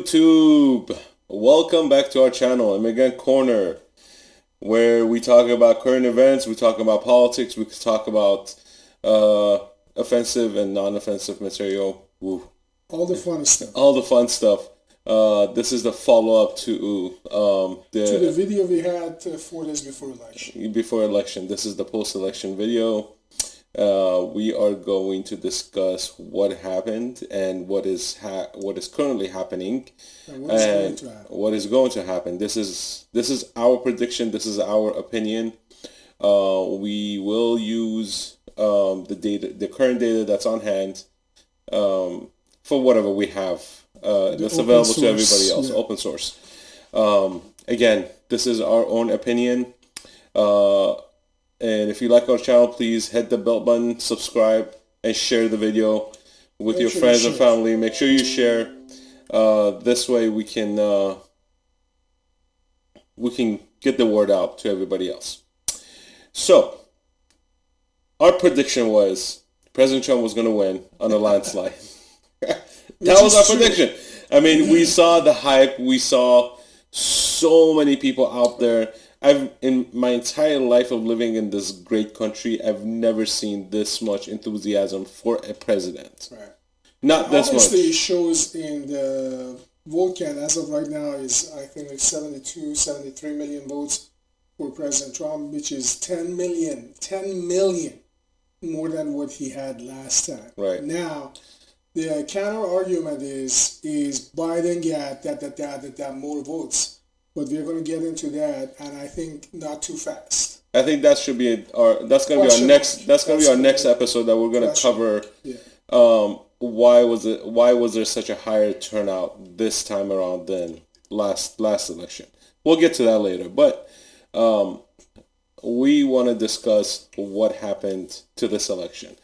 YouTube, welcome back to our channel, Immigrant Corner, where we talk about current events, we talk about politics, we talk about offensive and non-offensive material. Woo. All the fun stuff. All the fun stuff. This is the follow-up to the video we had 4 days before election. Before election. This is the post-election video. We are going to discuss what happened and what is currently happening And what is going to happen. This is our prediction. This is our opinion. We will use the current data that's on hand for whatever we have that's available to everybody else. Yeah. Open source. Again, this is our own opinion. And if you like our channel, please hit the bell button, subscribe, and share the video with your friends and family. Make sure you share. This way we can get the word out to everybody else. So, our prediction was President Trump was going to win on a landslide. That was our prediction. I mean, we saw the hype. We saw so many people out there. In my entire life of living in this great country, I've never seen this much enthusiasm for a president. Right. Not this much. Honestly, it shows in the vote count as of right now is, I think, like 72, 73 million votes for President Trump, which is 10 million more than what he had last time. Right. Now, the counter argument is Biden got that more votes. But we're going to get into that, and I think not too fast. I think that should be that's going to be our next. That's going to be our next episode that we're going to cover. Yeah. Why was there such a higher turnout this time around than last election? We'll get to that later, but we want to discuss what happened to this election,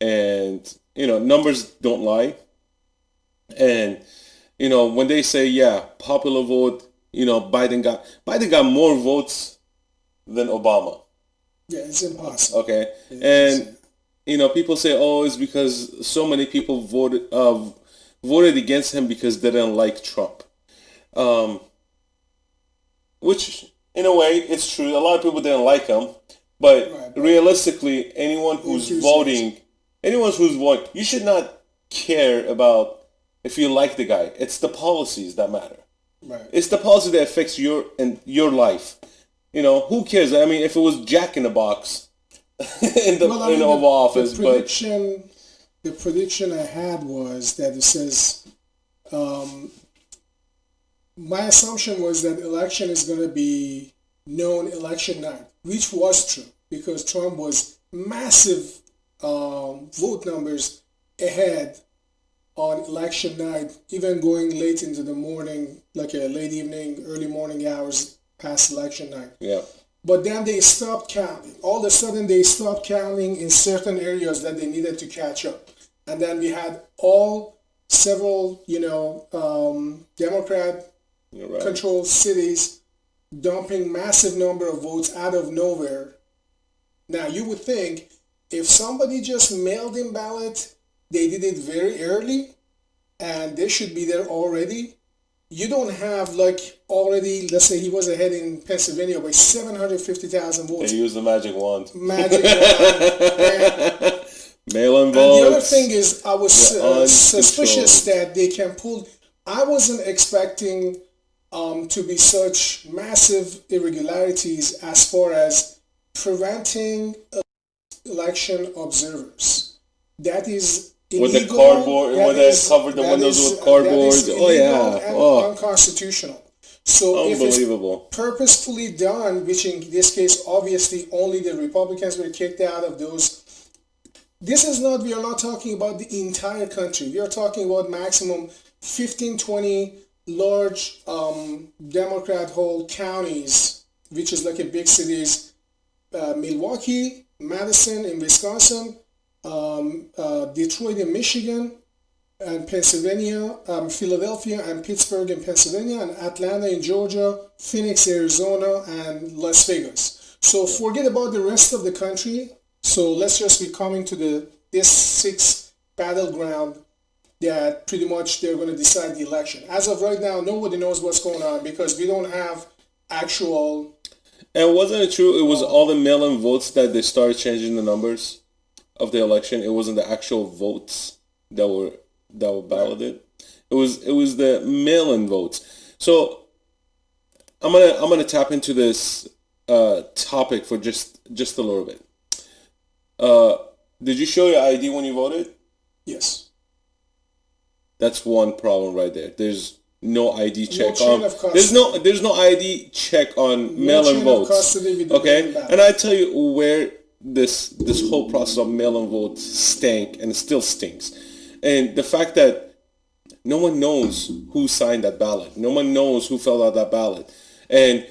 and numbers don't lie, and when they say popular vote. Biden got more votes than Obama. Yeah, it's impossible. Okay, and people say, oh, it's because so many people voted against him because they didn't like Trump. Which, in a way, it's true. A lot of people didn't like him, but realistically, anyone who's voting, you should not care about if you like the guy. It's the policies that matter. Right. It's the policy that affects your life. Who cares? I mean, if it was Jack in the Box in the Oval Office, the prediction I had was that it says, my assumption was that election is going to be known election night, which was true because Trump was massive vote numbers ahead on election night, even going late into the morning, like a late evening, early morning hours past election night. Yeah. But then they stopped counting. All of a sudden, they stopped counting in certain areas that they needed to catch up. And then we had several, Democrat-controlled cities dumping massive number of votes out of nowhere. Now, you would think if somebody just mailed in ballot, they did it very early, and they should be there already. You don't have already. Let's say he was ahead in Pennsylvania by 750,000 votes. They used the magic wand. Magic wand. Mail-in votes. And the other thing is, I was suspicious that they can pull. I wasn't expecting to be such massive irregularities as far as preventing election observers. That is illegal. With the cardboard, when they covered the windows with cardboard. Unconstitutional. So if it's purposefully done, which in this case, obviously, only the Republicans were kicked out of those. We are not talking about the entire country. We are talking about maximum 15, 20 large Democrat-held counties, which is like a big cities, Milwaukee, Madison in Wisconsin, Detroit in Michigan, and Pennsylvania, Philadelphia and Pittsburgh in Pennsylvania, and Atlanta in Georgia, Phoenix, Arizona, and Las Vegas. So forget about the rest of the country. So let's just be coming to this 6 battleground that pretty much they're going to decide the election. As of right now, nobody knows what's going on because we don't have actual. And wasn't it true? It was all the mail-in votes that they started changing the numbers of the election. It wasn't the actual votes that were balloted. It was the mail-in votes. So I'm gonna tap into this topic for just a little bit. Did you show your ID when you voted? Yes. That's one problem right there. There's no ID check on. There's no ID check on mail-in votes. Okay, and I tell you where this whole process of mail-in votes stank, and it still stinks, and the fact that no one knows who signed that ballot. No one knows who filled out that ballot, and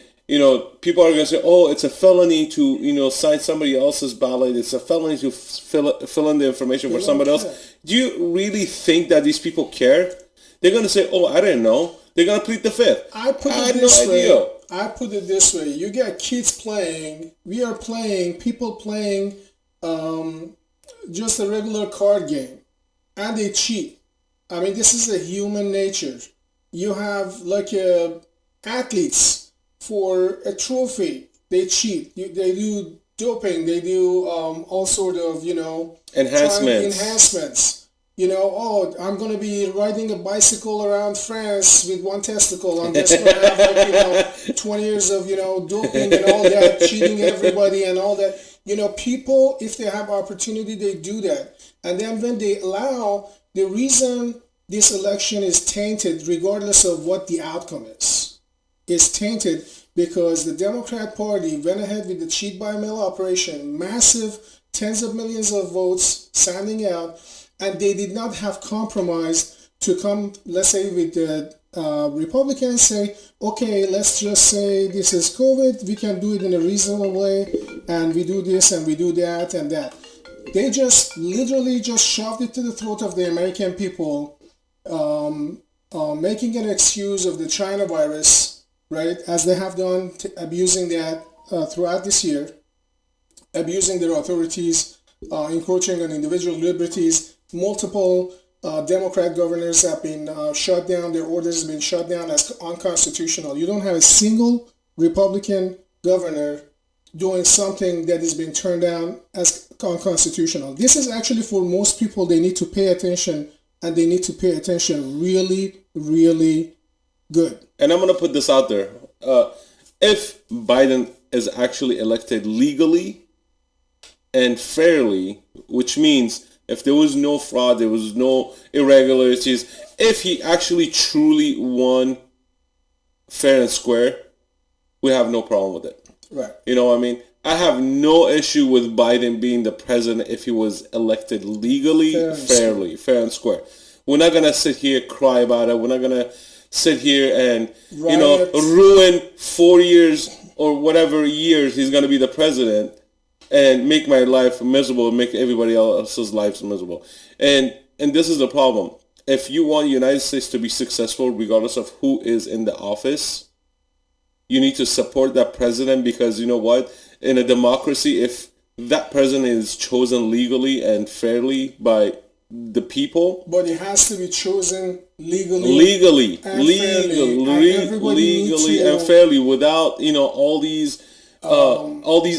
people are gonna say, "Oh, it's a felony to sign somebody else's ballot. It's a felony to fill in the information for somebody else." Do you really think that these people care? They're gonna say, "Oh, I didn't know." They're gonna plead the fifth. I put it this way. You get kids playing. We are playing. People playing just a regular card game, and they cheat. I mean, this is a human nature. You have like athletes for a trophy. They cheat. They do doping. They do all sort of enhancements. I'm going to be riding a bicycle around France with one testicle. I'm just going to have 20 years of, doping and all that, cheating everybody and all that. People, if they have opportunity, they do that. And then when they allow, the reason this election is tainted, regardless of what the outcome is tainted because the Democrat Party went ahead with the cheat by mail operation, massive tens of millions of votes sounding out, and they did not have compromise to come, let's say, with the Republicans say, okay, let's just say this is COVID, we can do it in a reasonable way, and we do this and we do that and that. They just literally just shoved it to the throat of the American people, making an excuse of the China virus, right, as they have done, abusing that throughout this year, abusing their authorities, encroaching on individual liberties. Multiple Democrat governors have been shut down. Their orders have been shut down as unconstitutional. You don't have a single Republican governor doing something that has been turned down as unconstitutional. This is actually, for most people, they need to pay attention, and they need to pay attention really, really good. And I'm going to put this out there. If Biden is actually elected legally and fairly, which means if there was no fraud, there was no irregularities, if he actually truly won fair and square, we have no problem with it. Right. You know what I mean? I have no issue with Biden being the president if he was elected legally, fairly, fair and square. We're not going to sit here cry about it. We're not going to sit here and, ruin 4 years or whatever years he's going to be the president and make my life miserable and make everybody else's lives miserable. And this is the problem. If you want the United States to be successful, regardless of who is in the office, you need to support that president, because you know what? In a democracy, if that president is chosen legally and fairly by the people, but it has to be chosen legally and fairly, without all these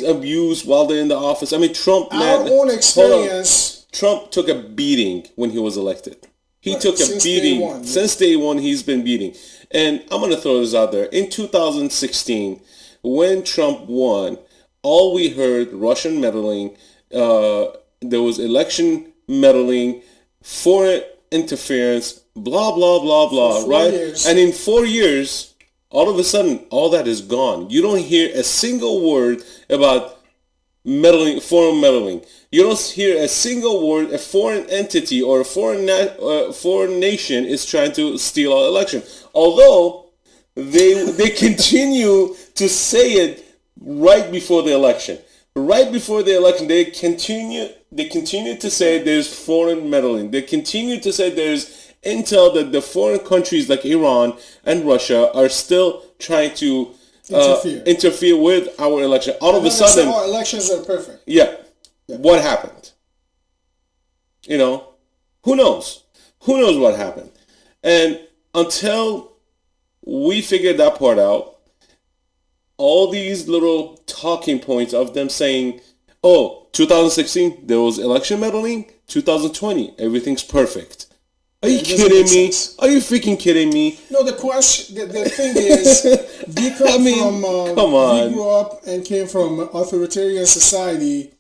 abuse while they're in the office. I mean, Trump, our own experience. Trump took a beating when he was elected. He took a beating. Since day one, he's been beating. And I'm going to throw this out there. In 2016, when Trump won, all we heard, Russian meddling, there was election meddling, foreign interference, blah, blah, blah, blah, right? And in 4 years, all of a sudden, all that is gone. You don't hear a single word about meddling, foreign meddling. You don't hear a single word a foreign entity or a foreign nation is trying to steal our election. Although they continue to say it right before the election. Right before the election, they continue to say there's foreign meddling. They continue to say there's intel that the foreign countries like Iran and Russia are still trying to interfere with our election. All of a sudden, our elections are perfect. Yeah. What happened? Who knows? Who knows what happened? And until we figured that part out, all these little talking points of them saying, oh, 2016, there was election meddling. 2020, everything's perfect. Are you kidding me? Are you freaking kidding me? No, the thing is, we we grew up and came from an authoritarian society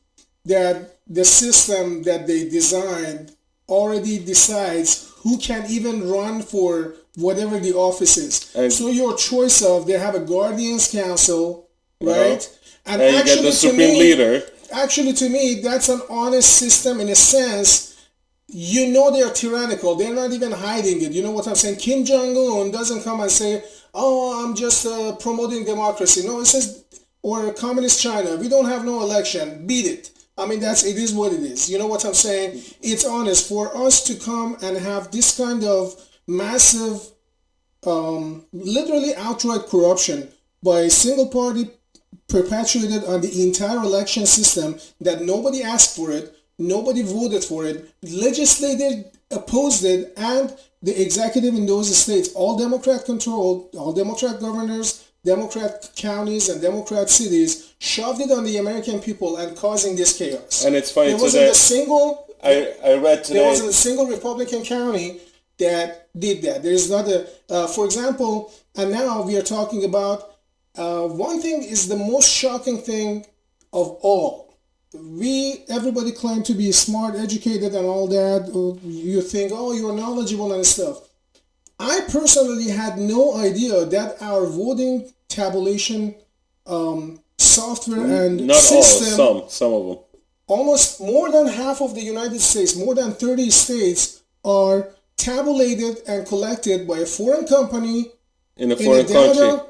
that the system that they designed already decides who can even run for whatever the office is. And so your choice of, they have a guardians council, right? And you get the supreme leader. Actually, to me, that's an honest system in a sense. You know they're tyrannical. They're not even hiding it. You know what I'm saying? Kim Jong-un doesn't come and say, oh, I'm just promoting democracy. No, it says, or communist China, we don't have no election. Beat it. I mean, it is what it is. You know what I'm saying? It's honest. For us to come and have this kind of massive, literally outright corruption by a single party perpetuated on the entire election system that nobody asked for it, nobody voted for it, legislature opposed it, and the executive in those states, all Democrat controlled, all Democrat governors, Democrat counties, and Democrat cities, shoved it on the American people and causing this chaos. And it's funny, there wasn't a single, I read today, there wasn't a single Republican county that did that. There is not a, for example, and now we are talking about, one thing is the most shocking thing of all. Everybody claim to be smart, educated, and all that. You think, oh, you're knowledgeable and stuff. I personally had no idea that our voting tabulation software and not system, all, some of them, almost more than half of the United States, more than 30 states, are tabulated and collected by a foreign company in a foreign country,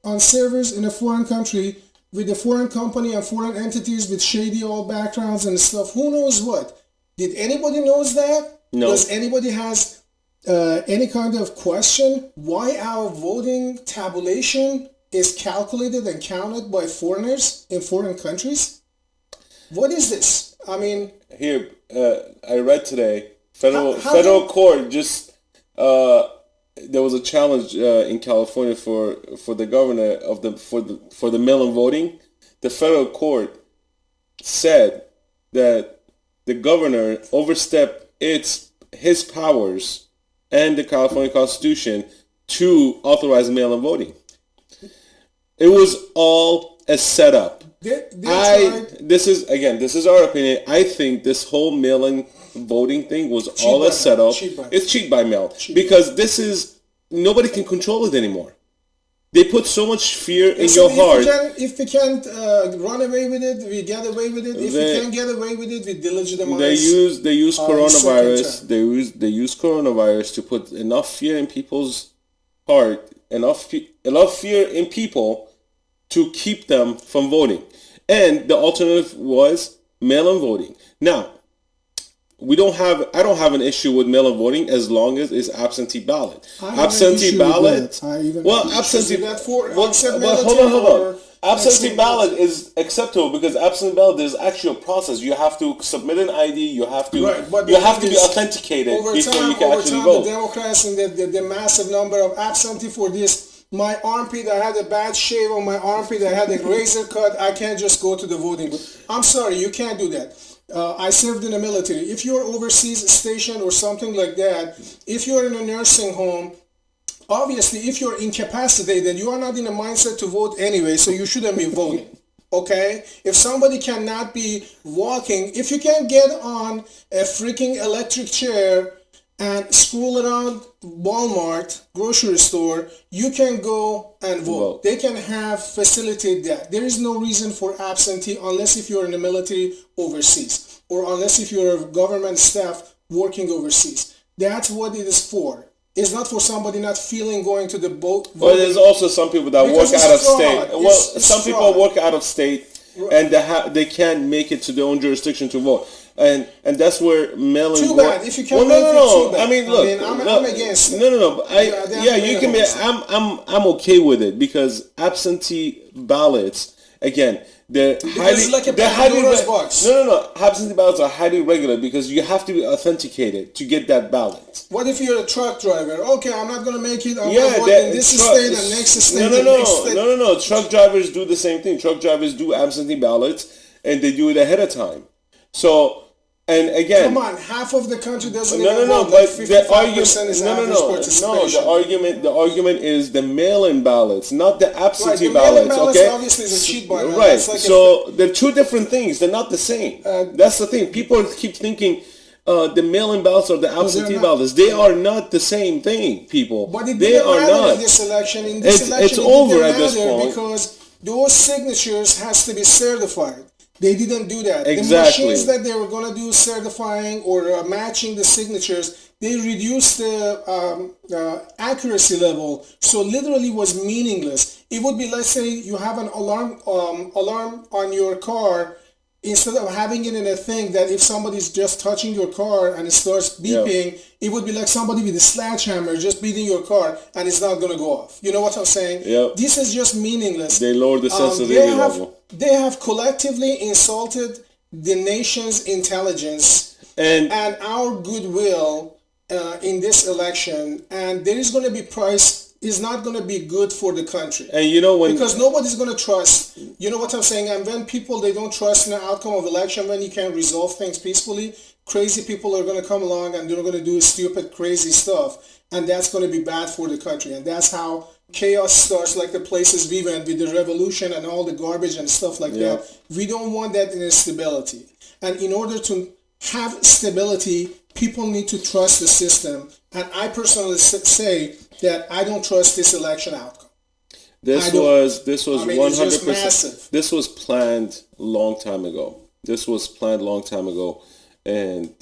on servers in a foreign country, with a foreign company and foreign entities with shady old backgrounds and stuff. Who knows what? Did anybody knows that? No. Does anybody has any kind of question why our voting tabulation is calculated and counted by foreigners in foreign countries? What is this? I mean, here I read today, federal court just there was a challenge in California for the governor of for the mail-in voting. The federal court said that the governor overstepped his powers and the California Constitution to authorize mail-in voting. It was all a setup. This is our opinion. I think this whole mail-in voting thing was all a setup. It's cheat by mail because nobody can control it anymore. They put so much fear in your heart. If we can't run away with it, we get away with it. If we can't get away with it, we delegitimize. They use coronavirus. They use coronavirus to put enough fear in people's heart, enough fear in people to keep them from voting. And the alternative was mail-in voting. Now, I don't have an issue with mail-in voting as long as it's absentee ballot. Absentee ballot. Hold on. Absentee ballot is acceptable because absentee ballot is actually a process. You have to submit an ID. You have to be authenticated before you can actually vote. The Democrats and the massive number of absentee for this. My armpit, I had a bad shave on my armpit. I had a razor cut. I can't just go to the voting booth. I'm sorry, you can't do that. I served in the military. If you're overseas stationed or something like that, if you're in a nursing home, obviously if you're incapacitated, you are not in a mindset to vote anyway, so you shouldn't be voting. Okay? If somebody cannot be walking, if you can get on a freaking electric chair and scroll around Walmart, grocery store, you can go and vote. They can facilitate that. There is no reason for absentee unless if you're in the military overseas or unless if you're a government staff working overseas. That's what it is for. It's not for somebody not feeling going to the vote. Well, there's also some people that work out of state. Well, some people work out of state and they can't make it to their own jurisdiction to vote. And that's where mail-in too bad if you can't make it too bad. I mean, look, I'm against it. No. You can be. I'm okay with it because absentee ballots again, they're it's like a Pandora's box. No. Absentee ballots are highly regular because you have to be authenticated to get that ballot. What if you're a truck driver? Okay, I'm not going to make it. I'm going to vote in this state and next state. No. Truck drivers do the same thing. Truck drivers do absentee ballots, and they do it ahead of time. So, and again, come on, half of the country doesn't no, even vote. But like 55% is average participation. The argument is the mail-in ballots, not the absentee ballots. ballots. Okay, obviously is a cheat by now. Right. Like so they're two different things. They're not the same. That's the thing. People keep thinking the mail-in ballots or the absentee ballots. They are not the same thing, people. But it they are not. In this election. It's over at this point because those signatures has to be certified. They didn't do that. Exactly. The machines that they were going to do certifying or matching the signatures, they reduced the accuracy level. So literally was meaningless. It would be, let's say you have an alarm on your car, instead of having it in a thing that if somebody's just touching your car and it starts beeping, it would be like somebody with a sledgehammer just beating your car and it's not going to go off. You know what I'm saying? Yep. This is just meaningless. They lowered the sensitivity level. They have collectively insulted the nation's intelligence and our goodwill in this election, and there is going to be price is not going to be good for the country. And you know when because nobody's going to trust. You know what I'm saying? And when people they don't trust in the outcome of election, when you can resolve things peacefully, crazy people are going to come along and they're going to do stupid, crazy stuff, and that's going to be bad for the country. And that's how chaos starts, like the places we went with the revolution and all the garbage and stuff like that. We don't want that instability. And in order to have stability, people need to trust the system. And I personally say that I don't trust this election outcome. This was 100%. This was planned long time ago. And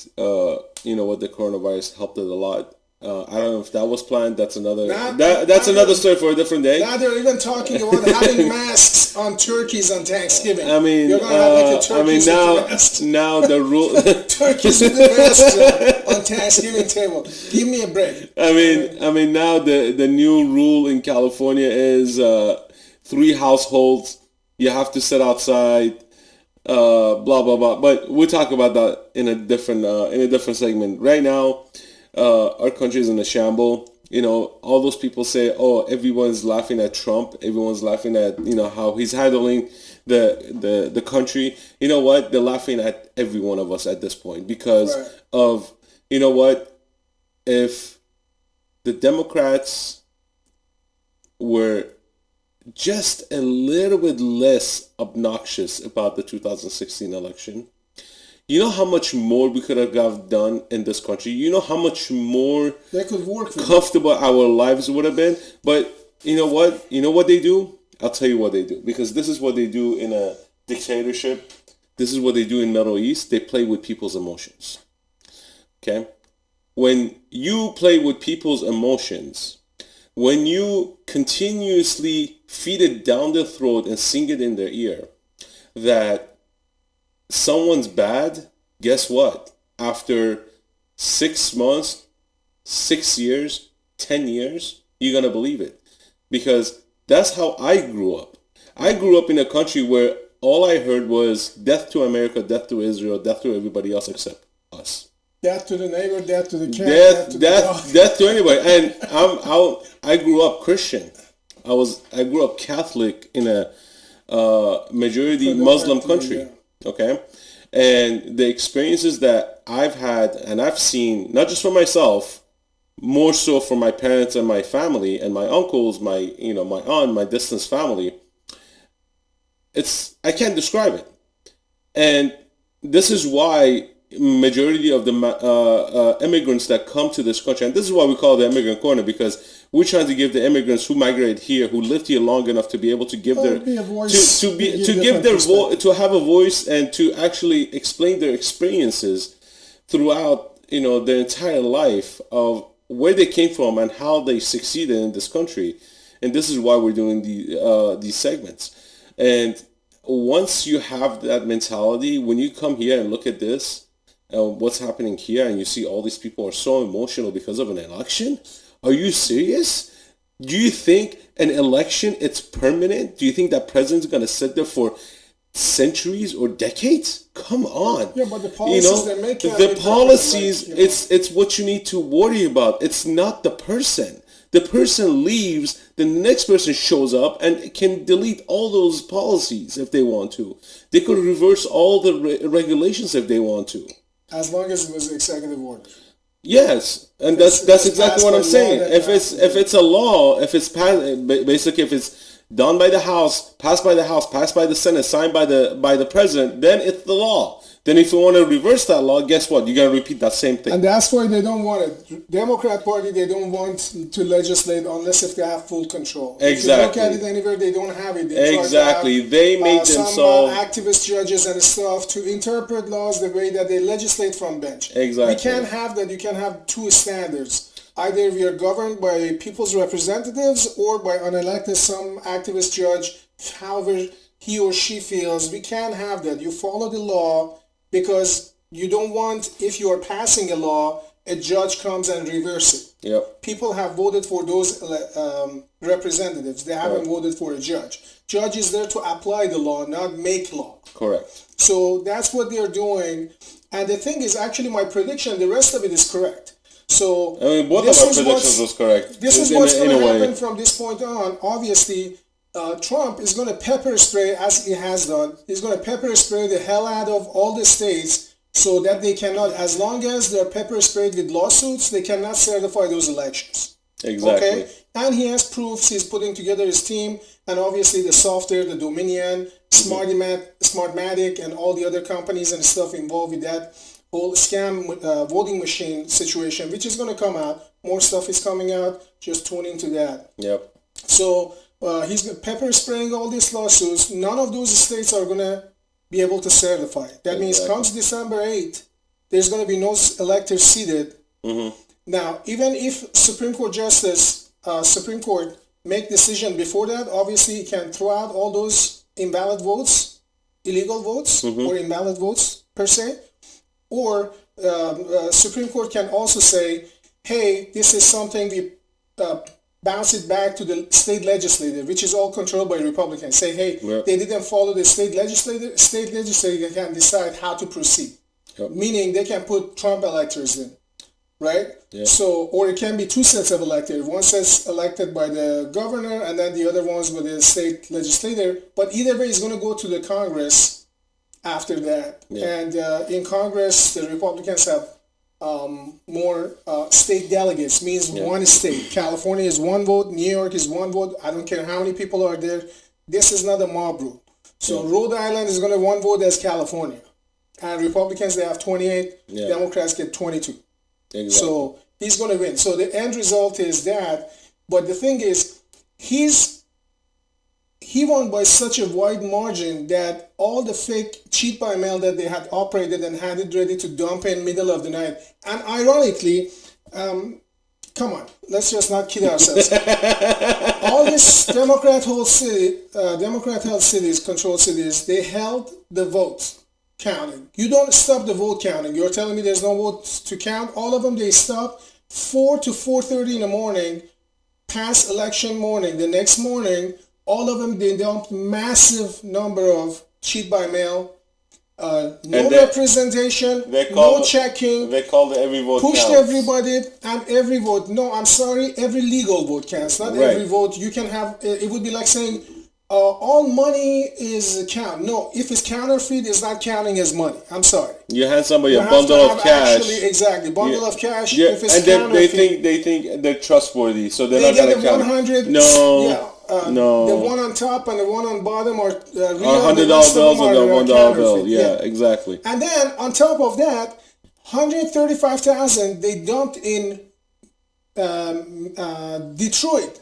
you know what, the coronavirus helped it a lot. I don't know if that was planned. That's another another story for a different day. Now they're even talking about having masks on turkeys on Thanksgiving. I mean, you're gonna have like a turkeys now the rule turkeys with the masks on Thanksgiving table. Give me a break. I mean now the new rule in California is 3 households. You have to sit outside. Blah blah blah. But we'll talk about that in a different segment. Right now. Our country is in a shamble. You know, all those people say, oh, everyone's laughing at Trump. Everyone's laughing at, you know, how he's handling the country. You know what? They're laughing at every one of us at this point because of, you know what? If the Democrats were just a little bit less obnoxious about the 2016 election, you know how much more we could have done in this country? You know how much more comfortable our lives would have been? But you know what? You know what they do? I'll tell you what they do. Because this is what they do in a dictatorship. This is what they do in Middle East. They play with people's emotions. Okay? When you play with people's emotions, when you continuously feed it down their throat and sing it in their ear, that someone's bad, guess what? After 6 months, 6 years, 10 years, you're going to believe it. Because that's how I grew up. I grew up in a country where all I heard was death to America, death to Israel, death to everybody else except us. Death to the neighbor, death to the cat, death to anybody. And I grew up Christian. I grew up Catholic in a majority Muslim country. Yeah. Okay, and the experiences that I've had and I've seen, not just for myself, more so for my parents and my family and my uncles, my aunt, my distant family, I can't describe it. And this is why majority of the immigrants that come to this country, and this is why we call it the immigrant corner, because we're trying to give the immigrants who migrated here, who lived here long enough to be able to give their to have a voice and to actually explain their experiences throughout, you know, their entire life of where they came from and how they succeeded in this country. And this is why we're doing these segments. And once you have that mentality, when you come here and look at this, what's happening here, and you see all these people are so emotional because of an election. Are you serious? Do you think an election it's permanent? Do you think that president's gonna sit there for centuries or decades? Come on. Yeah, but the policies they're making. The policies. It's what you need to worry about. It's not the person. The person leaves, then the next person shows up and can delete all those policies if they want to. They could reverse all the regulations if they want to. As long as it was executive order. Yes, and that's exactly what I'm saying. If it's a law, if it's passed, basically if it's done by the House, passed by the Senate, signed by the president, then it's the law. Then if you want to reverse that law, guess what? You're going to repeat that same thing. And that's why they don't want it. Democrat Party, they don't want to legislate unless if they have full control. Exactly. If you look at it anywhere, they don't have it. They exactly. They made themselves... Some activist judges and stuff to interpret laws the way that they legislate from bench. Exactly. We can't have that. You can have two standards. Either we are governed by people's representatives or by unelected some activist judge, however he or she feels. We can't have that. You follow the law, because you don't want, if you are passing a law, a judge comes and reverse it. Yep. People have voted for those representatives. They haven't voted for a judge. Judge is there to apply the law, not make law. Correct. So that's what they're doing. And the thing is, actually, my prediction, the rest of it is correct. So I mean, both of our predictions was correct. This is what's going to happen from this point on. Obviously, Trump is going to pepper spray, as he has done. He's going to pepper spray the hell out of all the states so that they cannot, as long as they're pepper sprayed with lawsuits, they cannot certify those elections. Exactly. Okay? And he has proofs. He's putting together his team, and obviously the software, the Dominion, Smartmatic, and all the other companies and stuff involved with that whole scam voting machine situation, which is going to come out. More stuff is coming out. Just tune into that. Yep. So he's pepper spraying all these lawsuits. None of those states are going to be able to certify. That means comes December 8th, there's going to be no electors seated. Mm-hmm. Now, even if Supreme Court make decision before that, obviously he can throw out all those invalid votes, illegal votes, or invalid votes per se. Or Supreme Court can also say, hey, this is something we bounce it back to the state legislature, which is all controlled by Republicans. Say, hey, they didn't follow the state legislature. State legislature can decide how to proceed. Yep. Meaning they can put Trump electors in, right? Yep. So, or it can be two sets of electors. One set's elected by the governor, and then the other one's with the state legislature. But either way, it's going to go to the Congress after that. Yeah. And in Congress, the Republicans have more state delegates, means one state. California is one vote, New York is one vote. I don't care how many people are there. This is not a mob rule. So Rhode Island is going to one vote as California. And Republicans, they have 28. Democrats get 22. Exactly. So he's going to win. So the end result is that. But the thing is, he won by such a wide margin that all the fake cheat by mail that they had operated and had it ready to dump in middle of the night. And ironically, come on, let's just not kid ourselves. All these Democrat-held cities, controlled cities, they held the vote counting. You don't stop the vote counting. You're telling me there's no votes to count? All of them, they stop 4 to 4:30 in the morning, past election morning. The next morning, all of them, they dumped massive number of cheat by mail, no representation, no checking. They called every vote pushed counts. Everybody, and every vote. No, I'm sorry, every legal vote counts. Not every vote. You can have. It would be like saying all money is count. No, if it's counterfeit, it's not counting as money. I'm sorry. You hand somebody a bundle of cash. Exactly, bundle of cash. Yeah, if it's and counterfeit, they think they're trustworthy, so they're not going to count. 100. No. Yeah. No. The one on top and the one on bottom are real. $100 bills and the $1 bill. Yeah, exactly. And then on top of that, 135,000 they dumped in Detroit.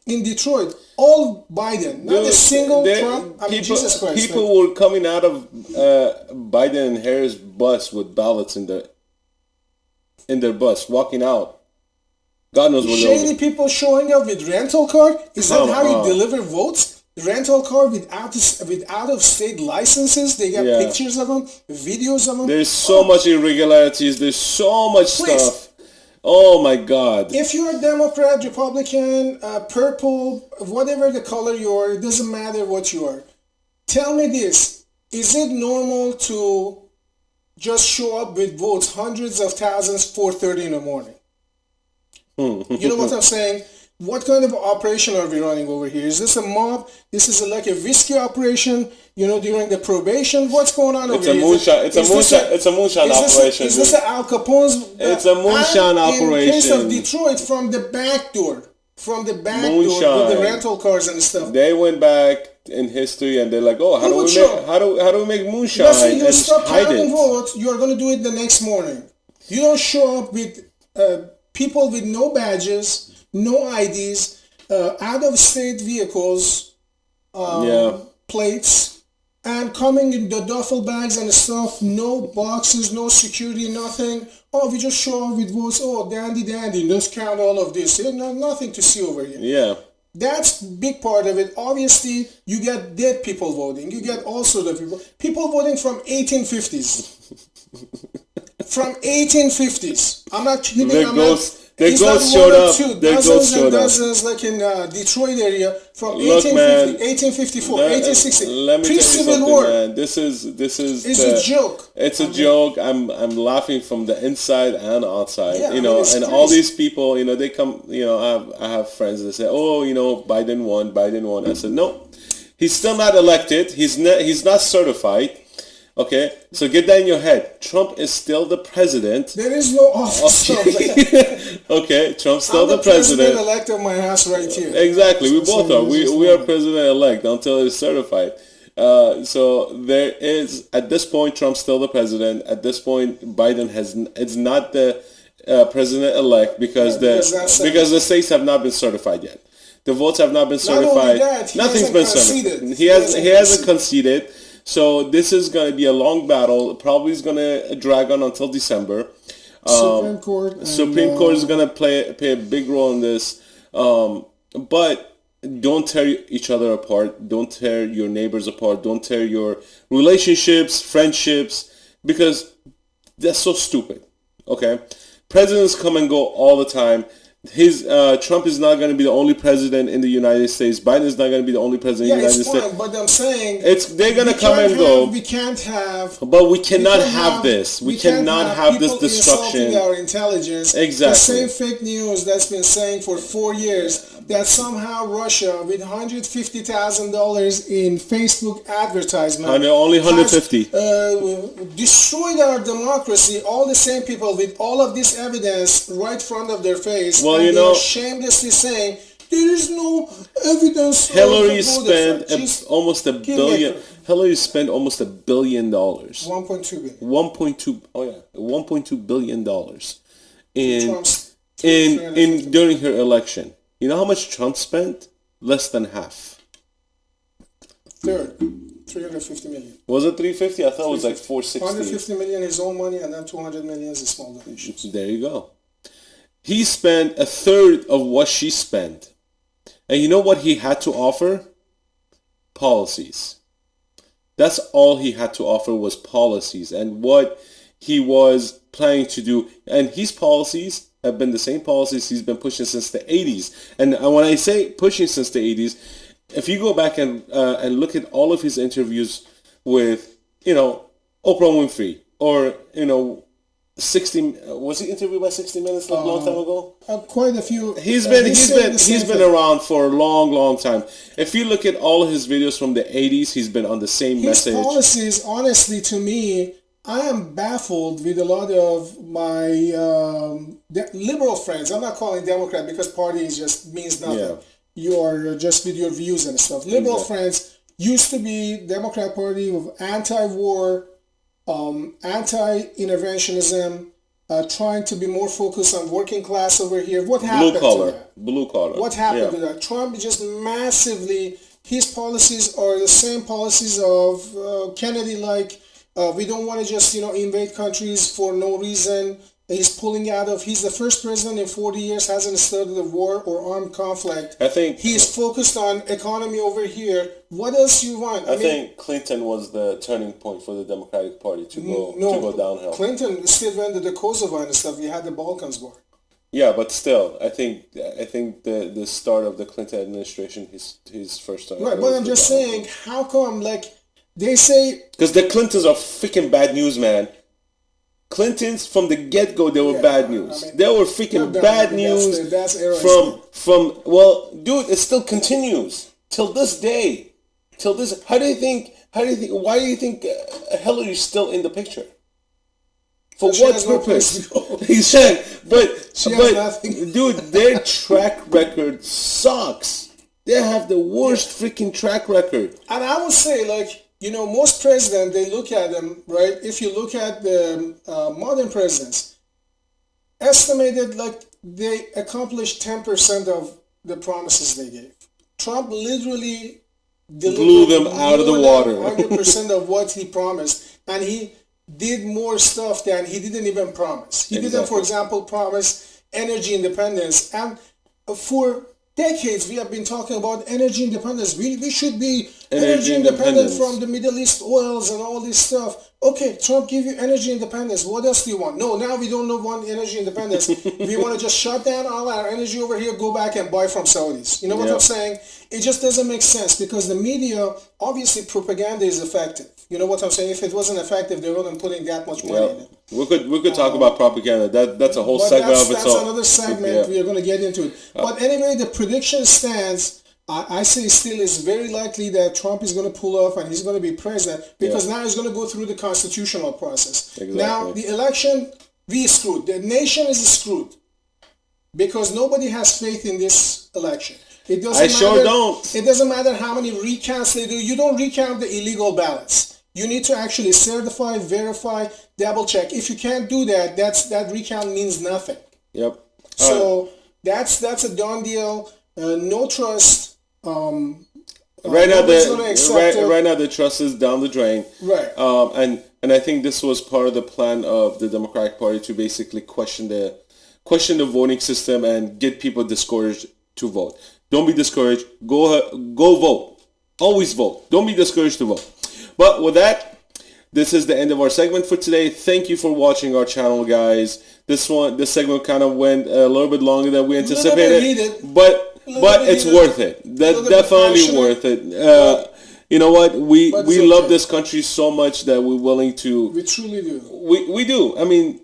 In Detroit, all Biden, not a single Trump. I mean, Jesus Christ. People were coming out of Biden and Harris bus with ballots in their bus, walking out. God knows what shady people showing up with rental car. Is that how you deliver votes? Rental car with out of state licenses. They got pictures of them, videos of them. There's so much irregularities. There's so much stuff. Oh my God. If you're a Democrat, Republican, purple, whatever the color you are, it doesn't matter what you are. Tell me this. Is it normal to just show up with votes, hundreds of thousands, 4:30 in the morning? You know what I'm saying? What kind of operation are we running over here? Is this a mob? This is like a whiskey operation, during the probation? What's going on over here? It's a moonshine operation. Is this an Al Capone's? It's a moonshine operation. In case of Detroit, from the back door. From the back door with the rental cars and stuff. They went back in history and they're like, oh, how do we make moonshine? Listen, you stop counting votes, you're going to do it the next morning. You don't show up with people with no badges, no IDs, out-of-state vehicles, plates, and coming in the duffel bags and stuff, no boxes, no security, nothing. Oh, we just show up with votes. Oh, dandy, let's count all of this. Nothing to see over here. Yeah. That's big part of it. Obviously, you get dead people voting. You get all sorts of people. People voting from 1850s. From 1850s. I'm not kidding. Their ghosts showed up. Dozens, like in Detroit area from 1854, 1860. Let me tell you something, War. man. This is. It's a joke. It's a joke. I'm laughing from the inside and outside. Yeah, and crazy. All these people, they come. I have friends that say, oh, Biden won. I said, no, he's still not elected. He's not certified. Okay, so get that in your head. Trump is still the president. There is no office. Okay, Trump's still the president. President-elect of my house right here. Exactly, we both are. We are president-elect until it's certified. So there is, at this point, Trump's still the president. At this point, Biden it's not the president-elect because the states have not been certified yet. The votes have not been certified. Nothing's been certified. He hasn't conceded. So this is going to be a long battle. Probably is going to drag on until December. Supreme Court is going to play a big role in this. But don't tear each other apart. Don't tear your neighbors apart. Don't tear your relationships, friendships, because that's so stupid. Okay? Presidents come and go all the time. Trump is not going to be the only president in the United States. Biden is not going to be the only president in the United States. But I'm saying they're going to come and go. We can't have. But we cannot have this. We cannot have this destruction. Insulting our intelligence. Exactly. The same fake news that's been saying for 4 years that somehow Russia, with $150,000 in Facebook advertisement, only 150, destroyed our democracy. All the same people with all of this evidence right in front of their face. Well, and they're shamelessly saying there is no evidence. Hillary spent almost $1 billion. Hillary spent almost $1 billion. 1.2 billion. 1.2. Oh yeah, $1.2 billion in during her election. You know how much Trump spent? Less than half. Third. 350 million. Was it 350? I thought it was like 460. 150 million his own money, and then 200 million is a small donation. There you go. He spent a third of what she spent. And you know what he had to offer? Policies. That's all he had to offer was policies. And what he was planning to do. And his policies have been the same policies he's been pushing since the 80s. And when I say pushing since the 80s, if you go back and look at all of his interviews with, Oprah Winfrey, or, 60, was he interviewed by 60 Minutes like a long time ago? Quite a few. He's been around for a long time. If you look at all of his videos from the 80s, he's been on the same message. His policies, honestly, to me, I am baffled with a lot of my liberal friends. I'm not calling Democrat because party just means nothing. Yeah. You are just with your views and stuff. Liberal friends used to be Democrat Party with anti-war, anti-interventionism, trying to be more focused on working class over here. What happened to that? Blue collar. What happened to that? Trump just massively, his policies are the same policies of Kennedy, like we don't want to just, invade countries for no reason. He's pulling out of, he's the first president in 40 years hasn't started a war or armed conflict. I think he's focused on economy over here. What else you want? I think Clinton was the turning point for the Democratic Party to go downhill. Clinton still went to the Kosovo and stuff. You had the Balkans war. Yeah, but still, I think the start of the Clinton administration, his first term, Right, it but was I'm the just downhill. saying, how come, like, they say, Because the Clintons are freaking bad news, man. Clintons from the get go, they were yeah, bad I news. mean, They were they're freaking done. I bad mean, that's news that's era's from done. from well, dude, it still continues till this day. Till this, how do you think? How do you think? Why do you think Hillary's still in the picture? For Because she what has no place purpose? to go. He said, She has but nothing. dude, their track record sucks. They have the Yeah. worst freaking track record. And I would say, like, most presidents, they look at them, right? If you look at the modern presidents, estimated like they accomplished 10% of the promises they gave. Trump literally Blew delivered them out of the more than water. 100% of what he promised, and he did more stuff than he didn't even promise. He didn't, for Exactly. example, promise energy independence. And for decades, we have been talking about energy independence. We should be Energy energy independent from independence. the Middle East oils and all this stuff. Okay, Trump give you energy independence. What else do you want? No, now we don't want energy independence. We want to just shut down all our energy over here, go back and buy from Saudis. You know what I'm Yeah. saying? It just doesn't make sense because the media, obviously propaganda is effective. You know what I'm saying? If it wasn't effective, they wouldn't putting that much money Yeah. in it. We could talk about propaganda. That's a whole But segment that's of its that's own. another Yeah. segment we are going to get into it. But anyway, the prediction stands. I say still it's very likely that Trump is going to pull off and he's going to be president because Yeah. now he's going to go through the constitutional process. Now Exactly. the election, we screwed. The nation is screwed because nobody has faith in this election. It I doesn't sure matter. don't. It doesn't matter how many recounts they do. You don't recount the illegal ballots. You need to actually certify, verify, double check. If you can't do that, that recount means nothing. Yep. So that's a done deal. No trust. Right now Nobody's gonna the accept it. right now the trust is down the drain. Right. And I think this was part of the plan of the Democratic Party to basically question the voting system and get people discouraged to vote. Don't be discouraged. Go vote. Always vote. Don't be discouraged to vote. But with that, this is the end of our segment for today. Thank you for watching our channel, guys. This segment kind of went a little bit longer than we anticipated, heated. but it's heated. worth it. That's bit definitely passionate, worth it. You know what? We but it's love okay. this country so much that we're willing to. We truly do. We do. I mean,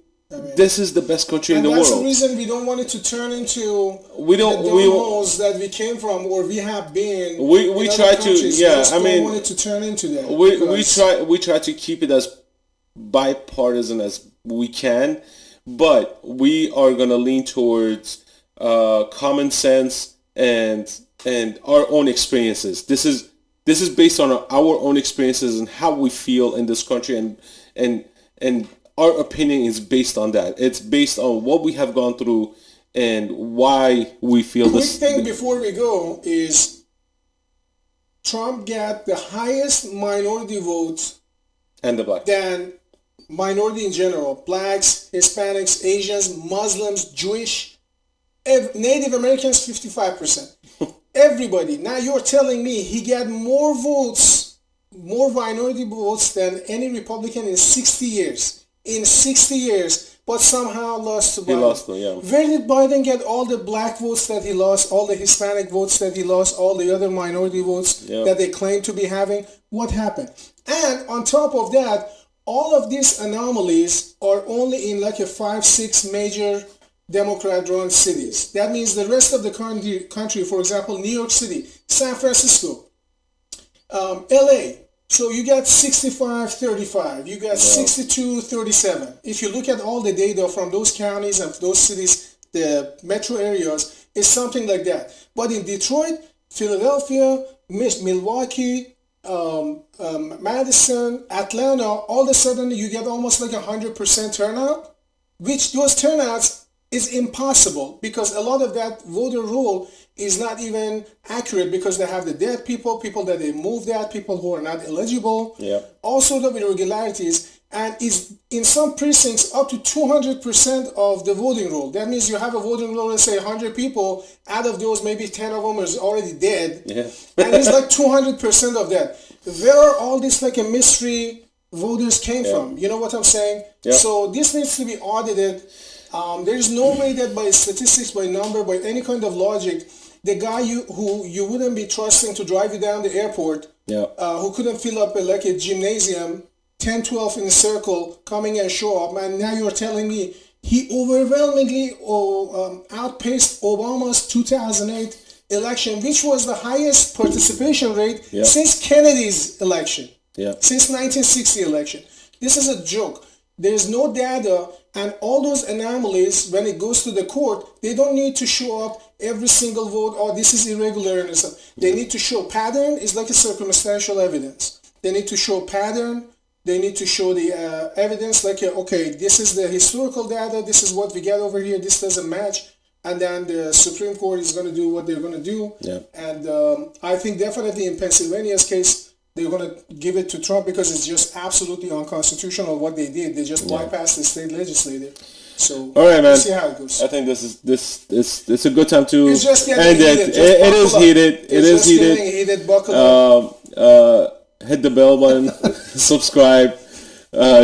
this is the best country in And the that's the world. reason we don't want it to turn into We don't. the We dominoes that we came from or we have been. we in other try to. countries. Yeah. We just I don't mean, want it to turn into that. we because- try to keep it as bipartisan as we can, but we are gonna lean towards common sense and our own experiences. This is based on our own experiences and how we feel in this country, and our opinion is based on that. It's based on what we have gone through and why we feel Quick this. thing before we go is Trump got the highest minority votes And the black. than minority in general. Blacks, Hispanics, Asians, Muslims, Jewish, Native Americans, 55%. Everybody. Now you're telling me he got more votes, more minority votes than any Republican in 60 years. In 60 years, but somehow lost to Biden. He lost them, yeah. Where did Biden get all the black votes that he lost, all the Hispanic votes that he lost, all the other minority votes Yep. that they claim to be having? What happened? And on top of that, all of these anomalies are only in like a 5-6 major Democrat-run cities. That means the rest of the country, for example, New York City, San Francisco, LA. So you got 65-35. You got 62-37. If you look at all the data from those counties and those cities, the metro areas, it's something like that. But in Detroit, Philadelphia, Milwaukee, Madison, Atlanta, all of a sudden you get almost like 100% turnout, which those turnouts is impossible because a lot of that voter roll is not even accurate because they have the dead people that they moved out, people who are not eligible, Yeah. all sort of irregularities, and is in some precincts up to 200% of the voting roll. That means you have a voting roll, let's say 100 people, out of those maybe 10 of them is already dead, Yeah. and it's like 200% of that. Where are all these like a mystery voters came from? You know what I'm saying? Yeah. So this needs to be audited. There's no way that by statistics, by number, by any kind of logic, the guy who you wouldn't be trusting to drive you down the airport, who couldn't fill up like a gymnasium, 10, 12 in a circle, coming and show up, and now you're telling me he overwhelmingly outpaced Obama's 2008 election, which was the highest participation rate since Kennedy's election, since 1960 election. This is a joke. There's no data, and all those anomalies, when it goes to the court, they don't need to show up every single vote, oh, this is irregular and stuff. They need to show pattern. It's like a circumstantial evidence. They need to show pattern. They need to show the evidence, like, okay, this is the historical data, this is what we get over here, this doesn't match, and then the Supreme Court is going to do what they're going to do. And I think definitely in Pennsylvania's case, they're going to give it to Trump because it's just absolutely unconstitutional what they did. They just bypassed the state legislature. So all right, man. We'll see how it goes. I think it's a good time to it's just end it. It is heated. It is heated. Buckle up. Hit the bell button, subscribe,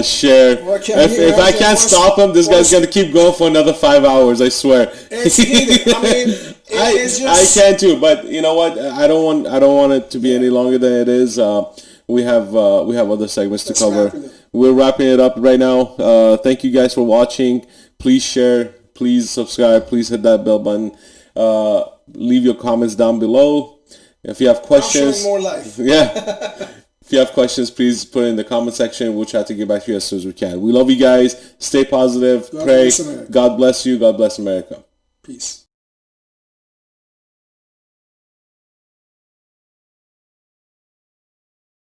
share. If I can't stop him, this guy's gonna keep going for another 5 hours. I swear. It's heated. I mean, I can too, but you know what? I don't want it to be any longer than it is. We have other segments to cover. We're wrapping it up right now. Thank you guys for watching. Please share. Please subscribe. Please hit that bell button. Leave your comments down below. If you have questions, more life. If you have questions, please put it in the comment section. We'll try to get back to you as soon as we can. We love you guys. Stay positive. Pray. God bless you. God bless America. Peace.